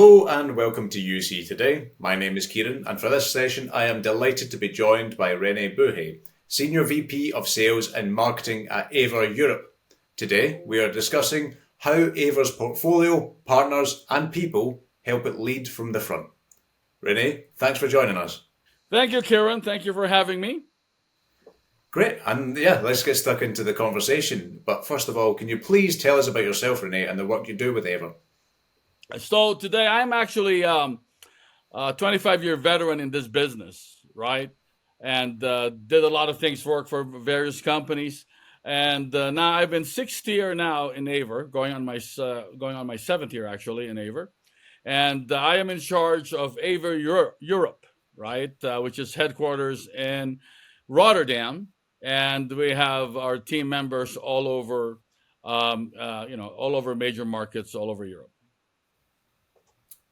Hello and welcome to UC Today. My name is Kieran, and for this session I am delighted to be joined by Rene Buhay, Senior VP of Sales and Marketing at AVer Europe. Today we are discussing how AVer's portfolio, partners and people help it lead from the front. Rene, thanks for joining us. Thank you, Kieran. Thank you for having me. Great, and let's get stuck into the conversation. But first of all, can you please tell us about yourself, Rene, and the work you do with AVer? So today I'm actually a 25-year veteran in this business, right? And did a lot of things, work for various companies. And now I've been sixth year now in AVer, going on my seventh year actually in AVer. And I am in charge of AVer Europe, right? Which is headquarters in Rotterdam. And we have our team members all over, all over major markets all over Europe.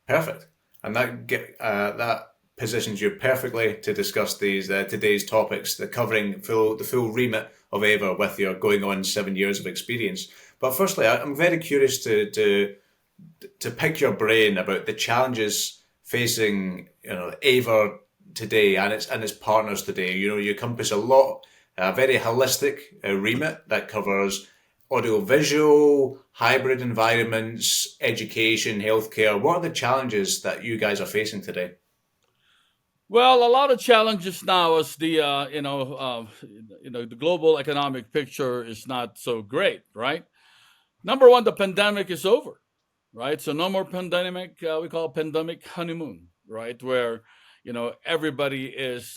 Perfect, and that positions you perfectly to discuss these today's topics, covering the full remit of AVer with your going on 7 years of experience. But firstly, I'm very curious to pick your brain about the challenges facing AVer today and its partners today. You encompass a very holistic remit that covers audiovisual, hybrid environments, education, healthcare. What are the challenges that you guys are facing today? Well, a lot of challenges now as the global economic picture is not so great, right? Number one, the pandemic is over, right? So no more pandemic. We call it pandemic honeymoon, right? Where everybody is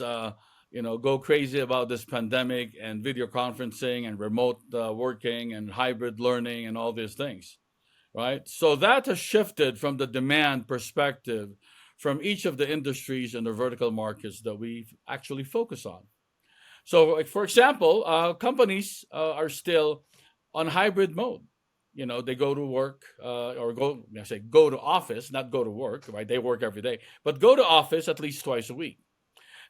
go crazy about this pandemic and video conferencing and remote working and hybrid learning and all these things, right? So that has shifted from the demand perspective from each of the industries and the vertical markets that we actually focus on. So, like, for example, companies are still on hybrid mode. They go to work go to office, not go to work, right? They work every day, but go to office at least twice a week.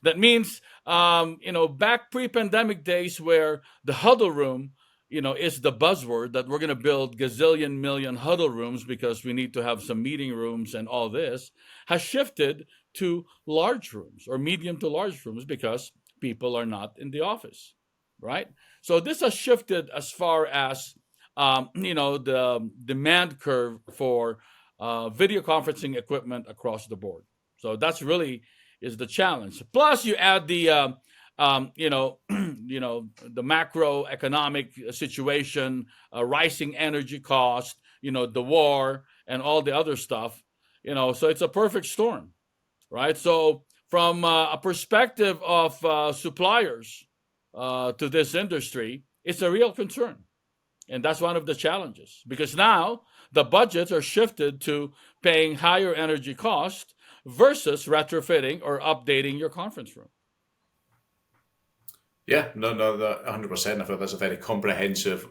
That means, back pre-pandemic days where the huddle room, is the buzzword that we're going to build gazillion million huddle rooms because we need to have some meeting rooms and all this, has shifted to large rooms or medium to large rooms because people are not in the office, right? So this has shifted as far as, the demand curve for video conferencing equipment across the board. So that's really is the challenge. Plus, you add the the macroeconomic situation, rising energy cost, the war, and all the other stuff. So it's a perfect storm, right? So from a perspective of suppliers to this industry, it's a real concern, and that's one of the challenges because now the budgets are shifted to paying higher energy cost versus retrofitting or updating your conference room. Yeah, no, that 100%. I thought that's a very comprehensive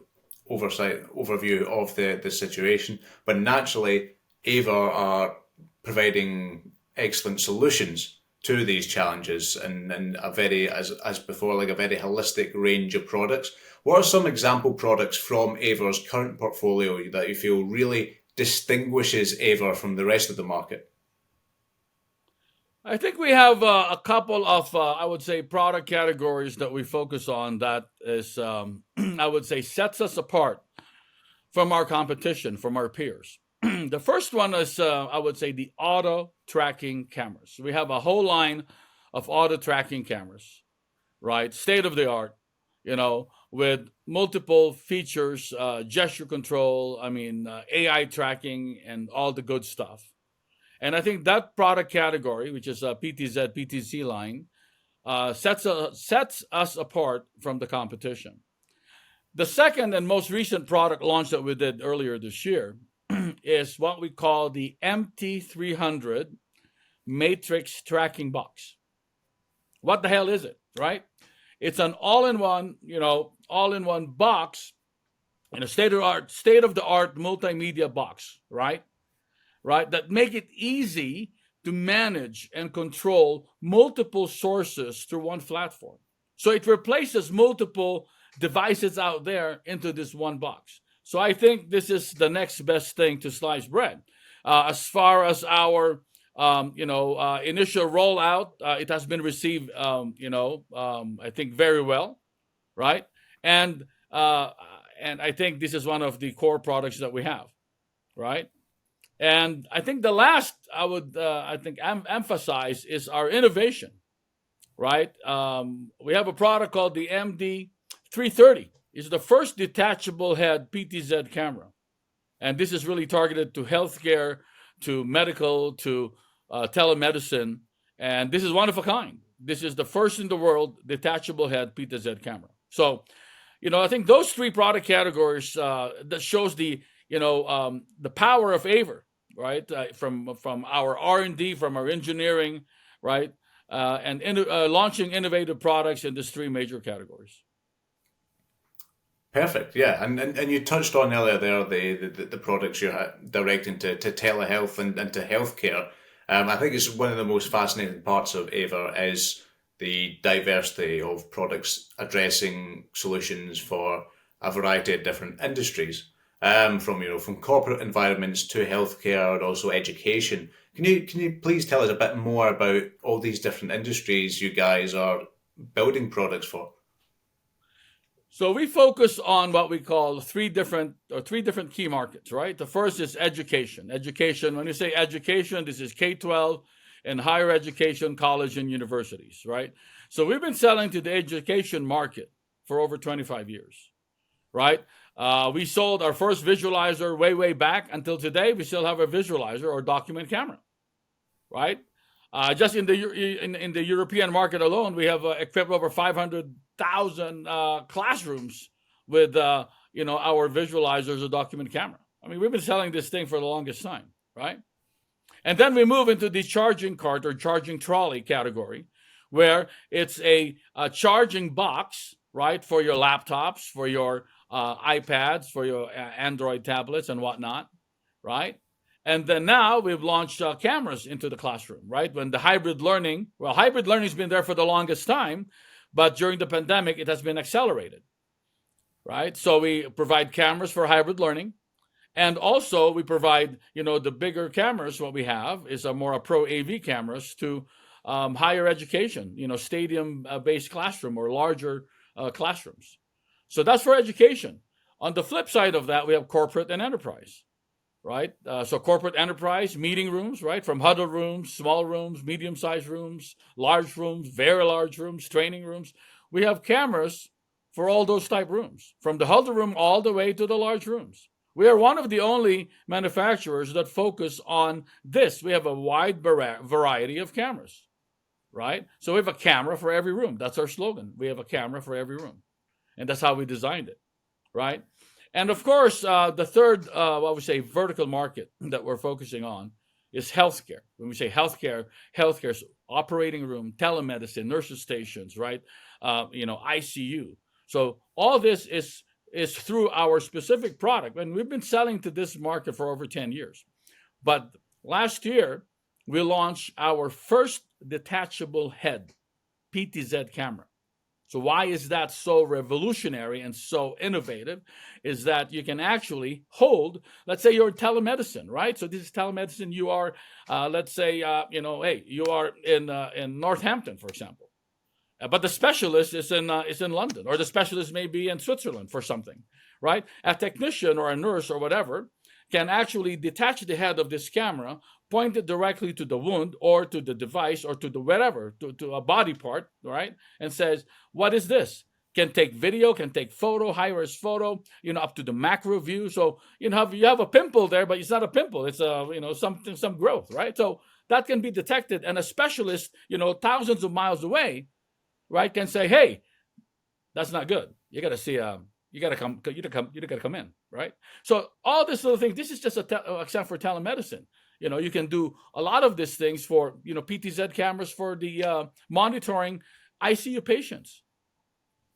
overview of the situation. But naturally, AVer are providing excellent solutions to these challenges and a very, as before, like a very holistic range of products. What are some example products from AVer's current portfolio that you feel really distinguishes AVer from the rest of the market? I think we have a couple of, I would say, product categories that we focus on that is, I would say, sets us apart from our competition, from our peers. The first one is, I would say, the auto tracking cameras. We have a whole line of auto tracking cameras, right? State of the art, with multiple features, gesture control, AI tracking, and all the good stuff. And I think that product category, which is a PTZ, PTC line, sets us apart from the competition. The second and most recent product launch that we did earlier this year is what we call the MT300 Matrix Tracking Box. What the hell is it, right? It's an all-in-one box in a state-of-the-art multimedia box, right? That make it easy to manage and control multiple sources through one platform. So it replaces multiple devices out there into this one box. So I think this is the next best thing to sliced bread. As far as our initial rollout, it has been received, I think very well, right? And uh, and I think this is one of the core products that we have, right? And I think the last I would I think emphasize is our innovation, right? We have a product called the MD 330. It's the first detachable head PTZ camera, and this is really targeted to healthcare, to medical, to telemedicine, and this is one of a kind. This is the first in the world detachable head PTZ camera. So, I think those three product categories that shows the power of AVer, right? From our R&D, from our engineering, right? Launching innovative products in these three major categories. Perfect. Yeah, and you touched on earlier there the products you're directing to telehealth and to healthcare. I think it's one of the most fascinating parts of AVer is the diversity of products addressing solutions for a variety of different industries, from corporate environments to healthcare and also education. Can you please tell us a bit more about all these different industries you guys are building products for? So we focus on what we call three different key markets, right? The first is education. Education, when you say education, this is K-12 and higher education, college and universities, right? So we've been selling to the education market for over 25 years, right? We sold our first visualizer way back until today. We still have a visualizer or document camera, right? Just in the European market alone, we have equipped over 500,000 classrooms with our visualizers or document camera. I mean, we've been selling this thing for the longest time, right? And then we move into the charging cart or charging trolley category, where it's a charging box, right, for your laptops, for your iPads, for your Android tablets and whatnot, right? And then now we've launched cameras into the classroom, right? When the hybrid learning has been there for the longest time, but during the pandemic, it has been accelerated, right? So we provide cameras for hybrid learning. And also we provide, the bigger cameras. What we have is a more pro AV cameras to higher education, stadium-based classroom or larger classrooms. So that's for education. On the flip side of that, we have corporate and enterprise, right? So corporate enterprise, meeting rooms, right? From huddle rooms, small rooms, medium-sized rooms, large rooms, very large rooms, training rooms. We have cameras for all those type rooms, from the huddle room all the way to the large rooms. We are one of the only manufacturers that focus on this. We have a wide variety of cameras, right? So we have a camera for every room. That's our slogan. We have a camera for every room. And that's how we designed it, right? And of course, the third, what we say, vertical market that we're focusing on is healthcare. When we say healthcare, healthcare's operating room, telemedicine, nurses stations, right? ICU. So all this is through our specific product. And we've been selling to this market for over 10 years. But last year, we launched our first detachable head PTZ camera. So why is that so revolutionary and so innovative? Is that you can actually hold, let's say you're in telemedicine, right? So this is telemedicine. You are, let's say, hey, you are in Northampton, for example. But the specialist is in London, or the specialist may be in Switzerland for something, right? A technician or a nurse or whatever can actually detach the head of this camera, point it directly to the wound or to the device or to the whatever, to a body part, right? And says, what is this? Can take video, can take photo, high-res photo, up to the macro view. So you have a pimple there, but it's not a pimple. It's some growth, right? So that can be detected, and a specialist, thousands of miles away, right, can say, hey, that's not good. You got to see, you got to come in, right? So all this little thing, this is just except for telemedicine. You can do a lot of these things for, PTZ cameras for the monitoring ICU patients.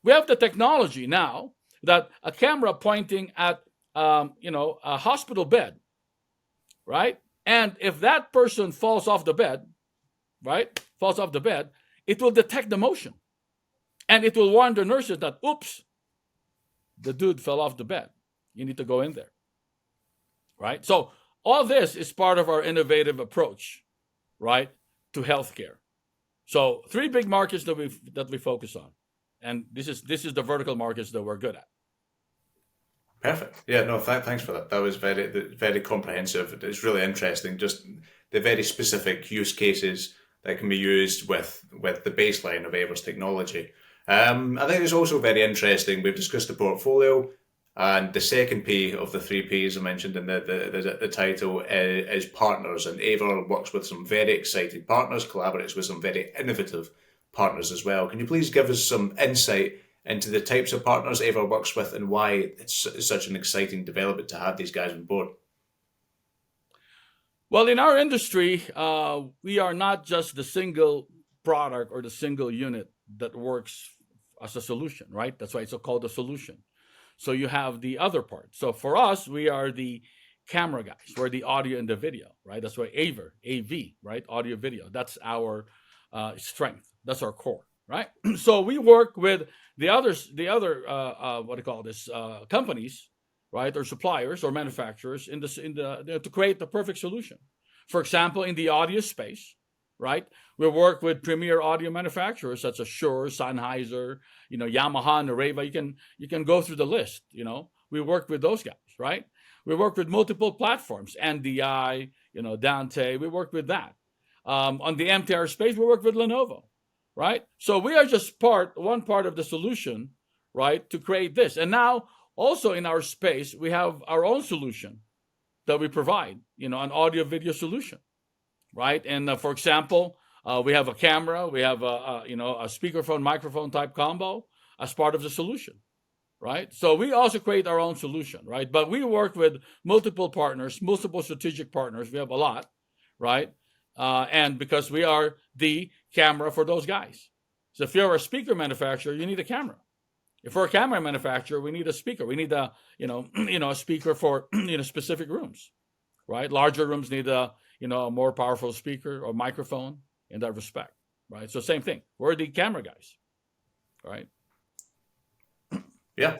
We have the technology now that a camera pointing at, a hospital bed, right? And if that person falls off the bed, it will detect the motion. And it will warn the nurses that, oops, the dude fell off the bed. You need to go in there, right? So all this is part of our innovative approach, right, to healthcare. So three big markets that we focus on, and this is the vertical markets that we're good at. Perfect. Yeah, no, thanks for that. That was very comprehensive. It's really interesting. Just the very specific use cases that can be used with the baseline of AVer's technology. I think it's also very interesting. We've discussed the portfolio, and the second P of the three Ps I mentioned in the title is partners. And AVer works with some very exciting partners, collaborates with some very innovative partners as well. Can you please give us some insight into the types of partners AVer works with and why it's such an exciting development to have these guys on board? Well, in our industry, we are not just the single product or the single unit that works as a solution, right? That's why it's called a solution. So you have the other part. So for us, we are the camera guys. We're the audio and the video, right? That's why AVer, AV, right? Audio video. That's our strength. That's our core, right? So we work with the other what do you call this companies, right, or suppliers or manufacturers to create the perfect solution. For example, in the audio space, right, we work with premier audio manufacturers such as Shure, Sennheiser, Yamaha, Nareva. You can go through the list. We work with those guys, right? We work with multiple platforms, NDI, Dante. We work with that. On the MTR space, we work with Lenovo, right? So we are just one part of the solution, right, to create this. And now also in our space, we have our own solution that we provide, an audio video solution, right? And for example, we have a camera, we have a speakerphone microphone type combo as part of the solution, right? So we also create our own solution, right? But we work with multiple partners, multiple strategic partners. We have a lot, right? And because we are the camera for those guys. So if you're a speaker manufacturer, you need a camera. If we're a camera manufacturer, we need a speaker. We need a speaker for specific rooms, right? Larger rooms need a more powerful speaker or microphone in that respect, right? So same thing. We're the camera guys, right? Yeah.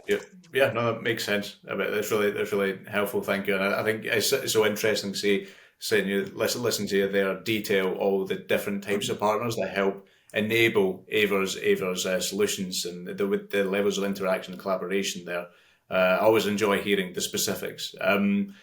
No, that makes sense. I mean, that's really helpful. Thank you. And I think it's so interesting to see, listen to you there, detail all the different types of partners that help enable AVer's solutions and the levels of interaction and collaboration there. I always enjoy hearing the specifics. And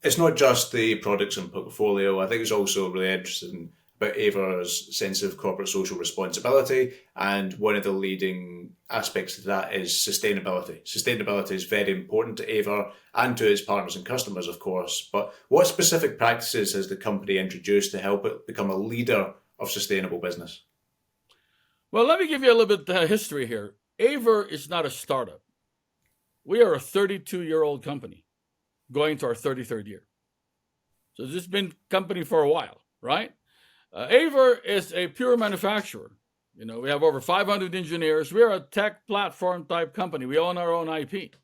it's not just the products and portfolio. I think it's also really interesting about AVer's sense of corporate social responsibility. And one of the leading aspects of that is sustainability. Sustainability is very important to AVer and to its partners and customers, of course. But what specific practices has the company introduced to help it become a leader of sustainable business? Well, let me give you a little bit of history here. AVer is not a startup. We are a 32-year-old company going to our 33rd year. So this has been a company for a while, right? AVer is a pure manufacturer. We have over 500 engineers. We are a tech platform type company. We own our own IP,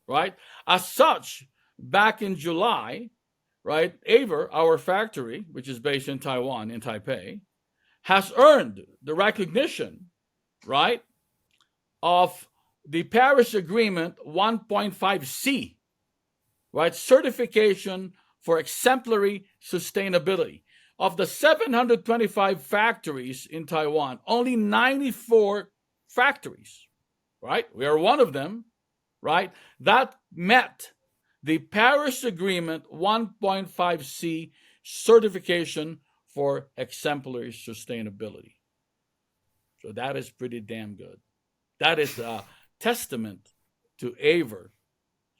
right? As such, back in July, right, AVer, our factory, which is based in Taiwan, in Taipei, has earned the recognition, right, of the Paris Agreement 1.5C, right, certification for exemplary sustainability. Of the 725 factories in Taiwan, only 94 factories, right? We are one of them, right? That met the Paris Agreement 1.5C certification for exemplary sustainability. So that is pretty damn good. That is a testament to AVer's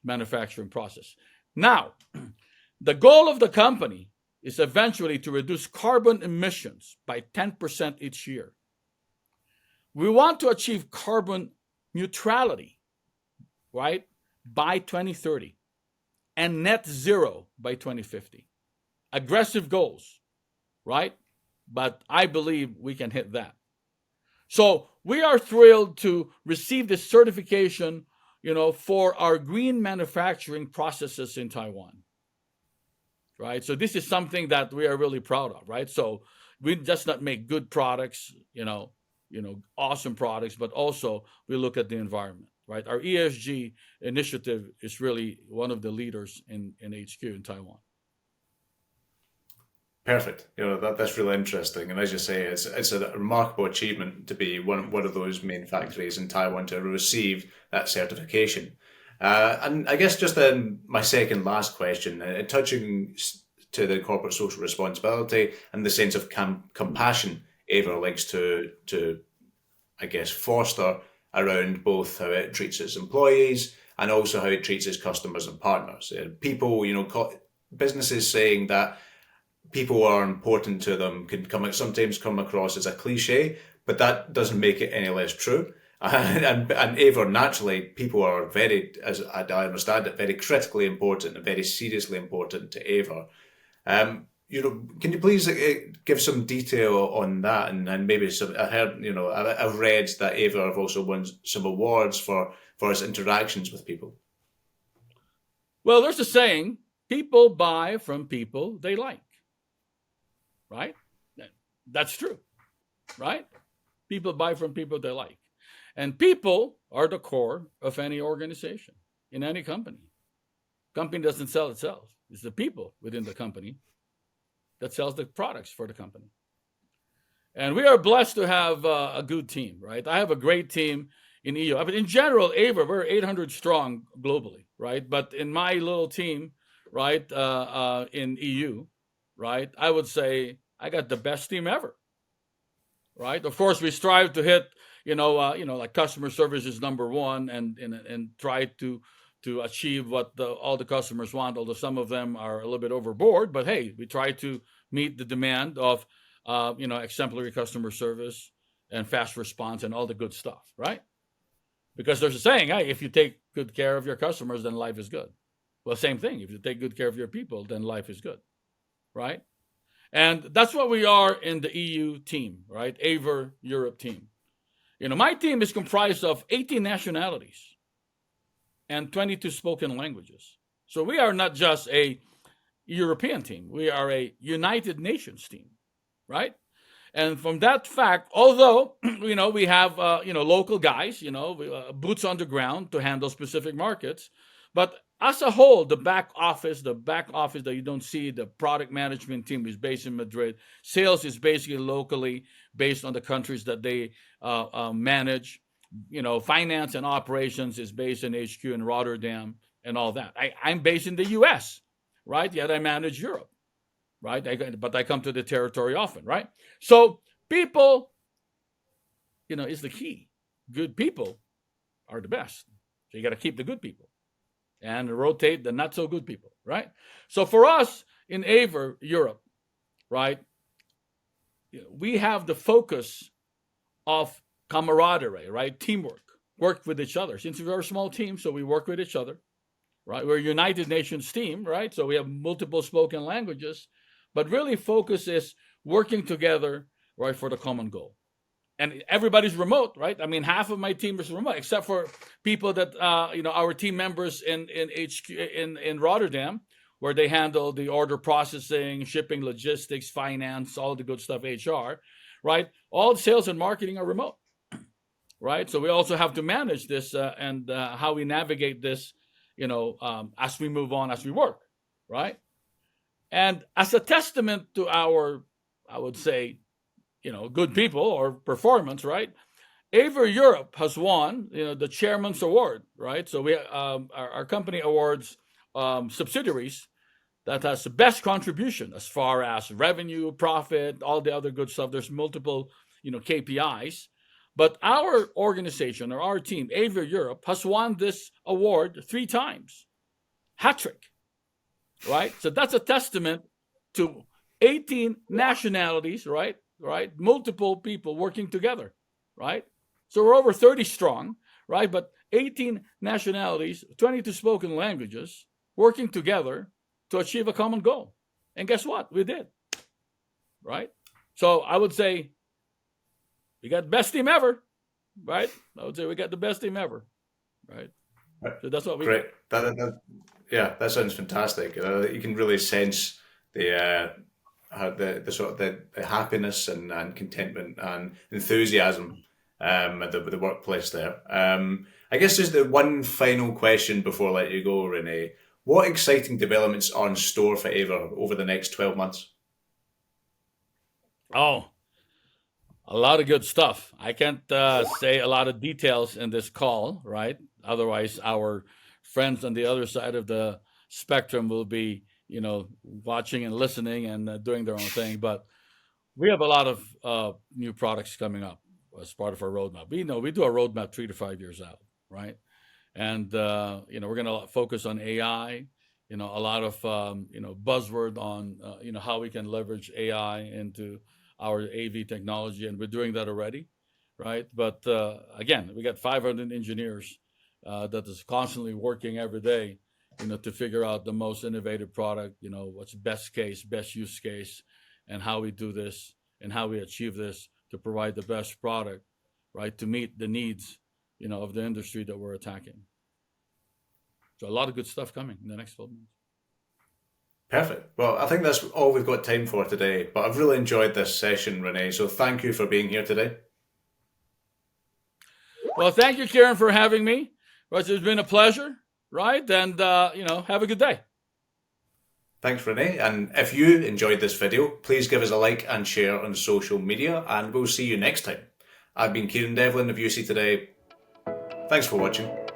manufacturing process. Now, the goal of the company is eventually to reduce carbon emissions by 10% each year. We want to achieve carbon neutrality, right, by 2030 and net zero by 2050. Aggressive goals, right? But I believe we can hit that. So we are thrilled to receive this certification, for our green manufacturing processes in Taiwan. Right? So this is something that we are really proud of, right? So we just not make good products, awesome products, but also we look at the environment, right? Our ESG initiative is really one of the leaders in HQ in Taiwan. Perfect. That's really interesting. And as you say, it's a remarkable achievement to be one of those main factories in Taiwan to receive that certification. And I guess just then my second last question, touching to the corporate social responsibility and the sense of compassion AVer likes to I guess foster around both how it treats its employees and also how it treats its customers and partners. People, businesses saying that people are important to them can sometimes come across as a cliche, but that doesn't make it any less true. And AVer, naturally, people are very, as I understand it, very critically important and very seriously important to AVer. Can you please give some detail on that, and maybe some? I heard, I've read that AVer have also won some awards for its interactions with people. Well, there's a saying: people buy from people they like. Right? That's true. Right? People buy from people they like. And people are the core of any organization, in any company. Company doesn't sell itself. It's the people within the company that sells the products for the company. And we are blessed to have a good team, right? I have a great team in EU. I mean, in general, AVer, we're 800 strong globally, right? But in my little team, right, in EU, right, I would say I got the best team ever, right? Of course, we strive to hit, like customer service is number one, and try to achieve what all the customers want. Although some of them are a little bit overboard, but hey, we try to meet the demand of exemplary customer service and fast response and all the good stuff, right? Because there's a saying, hey, if you take good care of your customers, then life is good. Well, same thing. If you take good care of your people, then life is good, right? And that's what we are in the EU team, right? AVer Europe team. My team is comprised of 18 nationalities and 22 spoken languages. So we are not just a European team. We are a United Nations team, right? And from that fact, although, we have, local guys, boots on the ground to handle specific markets, but as a whole, the back office that you don't see, the product management team is based in Madrid. Sales is basically locally based on the countries that they manage. Finance and operations is based in HQ in Rotterdam and all that. I'm based in the US, right? Yet I manage Europe, right? But I come to the territory often, right? So people, is the key. Good people are the best. So you got to keep the good people and rotate the not so good people, right? So for us in AVer Europe, right, we have the focus of camaraderie, right? Teamwork, work with each other. Since we're a small team, so we work with each other, right? We're a United Nations team, right? So we have multiple spoken languages, but really focus is working together, right, for the common goal. And everybody's remote, right? I mean, half of my team is remote, except for people that our team members in HQ in Rotterdam, where they handle the order processing, shipping, logistics, finance, all the good stuff, HR, right? All sales and marketing are remote, right? So we also have to manage this and how we navigate this, as we move on, as we work, right? And as a testament to our, I would say, good people or performance, right? AVer Europe has won, the Chairman's Award, right? So we our company awards subsidiaries that has the best contribution as far as revenue, profit, all the other good stuff. There's multiple, KPIs, but our organization or our team, AVer Europe, has won this award 3 times, hat trick, right? So that's a testament to 18 nationalities, right? Right? Multiple people working together, right? So we're over 30 strong, right? But 18 nationalities, 22 spoken languages, working together to achieve a common goal. And guess what? We did, right? So I would say we got the best team ever, right? I would say we got the best team ever, right? So that's what we Great. That sounds fantastic. You can really sense the sort of the happiness and contentment and enthusiasm at the workplace there. I guess just the one final question before I let you go, Rene. What exciting developments are in store for AVer over the next 12 months? Oh, a lot of good stuff. I can't say a lot of details in this call, right? Otherwise, our friends on the other side of the spectrum will be, watching and listening and doing their own thing. But we have a lot of new products coming up as part of our roadmap. We know we do a roadmap 3 to 5 years out, right? And we're going to focus on AI. A lot of buzzword on how we can leverage AI into our AV technology, and we're doing that already, right? But again, we got 500 engineers that is constantly working every day, to figure out the most innovative product. What's best case, best use case, and how we do this and how we achieve this to provide the best product, right, to meet the needs, of the industry that we're attacking. So a lot of good stuff coming in the next 12 months. Perfect. Well, I think that's all we've got time for today, but I've really enjoyed this session, Rene, so thank you for being here today. Well, thank you, Kieran, for having me. It's been a pleasure, right? And, have a good day. Thanks, Rene. And if you enjoyed this video, please give us a like and share on social media, and we'll see you next time. I've been Kieran Devlin of UC Today. Thanks for watching.